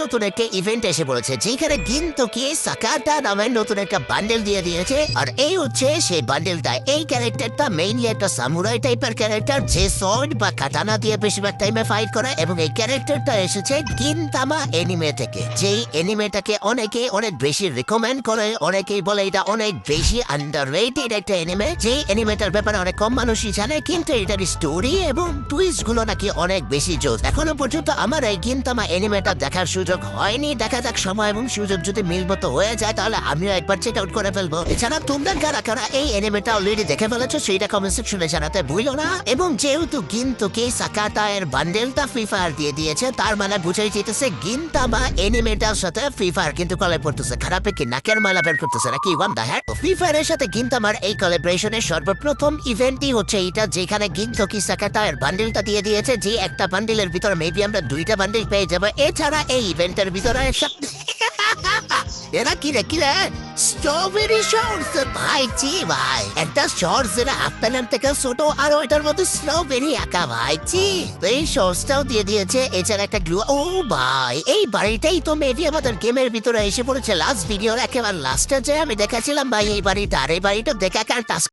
নতুন একটা ইভেন্ট এসে পড়েছে যেখানে গিনতোকে সাকাটা নামের নতুন একটা বান্ডেল দিয়ে দিয়েছে। আর এই হচ্ছে সেই বান্ডেলটা। এই ক্যারেক্টারটা মেইনলি একটা সামুরাই টাইপের ক্যারেক্টার, যে সর্ড বা কাটানা দিয়ে বেশিরভাগ টাইমে ফাইট করে। এবং এই ক্যারেক্টারটা এসেছে গিনতামা এনিমে থেকে, যেই এনিমেটাকে অনেকে অনেক বেশি রিকমেন্ড করে। অনেকেই বলে এটা অনেক বেশি আন্ডাররেটেড একটা এনিমে, যে এনিমেটার ব্যাপারে অনেক কম মানুষই জানে, কিন্তু এটার স্টোরি এবং টুইস্ট গুলো নাকি অনেক বেশি জোস। এখনো পর্যন্ত আমার এই গিনতামা এনিমেটা দেখার সুযোগ হয়নি। দেখা যাক সময় এবং সুযোগ যদি মিল মতো হয়ে যায় তাহলে আমিও একবার চেক আউট করে ফেলবো। এছাড়া তোমরা কারা কারা এই এনিমেটা অলরেডি দেখে ফেলেছো সেটা কমেন্ট সেকশনে জানাতে ভুলো না। এবং যেহেতু গিনতোকে সাকাটা এর বান্ডেলটা ফ্রি ফায়ার দিয়ে দিয়েছে, তার মানে বুঝাই যেতেছে গিনতামা এনিমেটার সাথে ফ্রি ফায়ার কিন্তু কলেব করতেছে। খারাপে কি নাকের মালা বের করতেছে নাকি ওয়ান দা হ্যাঁ। ফ্রি ফায়ারের সাথে গিনতামার এই কোলাবোরেশনের সর্বপ্রথম ইভেন্টই হচ্ছে এটা, যেখানে গিনতোকি সাকাটা এর বান্ডেলটা দিয়ে দিয়েছে, যে একটা বান্ডেলের ভিতরে মেবি আমরা দুইটা বান্ডেল পেয়ে যাবো। এছাড়া এই ইভেন্টের ভিতরে এরা কি রে স্ট্রবেরি শর্টস ভাই, জি ভাই একটা শর্টস যেটা আপনার থেকে ছোট আর ওইটার মধ্যে স্ট্রবেরি আঁকা ভাই, জি তো এই শর্টসটাও দিয়ে দিয়েছে। এছাড়া একটা গ্লু, ও ভাই এই বাড়িটাই তো মেবি আমাদের গেমের ভিতরে এসে পড়েছে লাস্ট ভিডিওর একেবারে লাস্টে যে আমি দেখাছিলাম ভাই এই বাড়িটা। আর এই বাড়িটা দেখা কার টাস্ক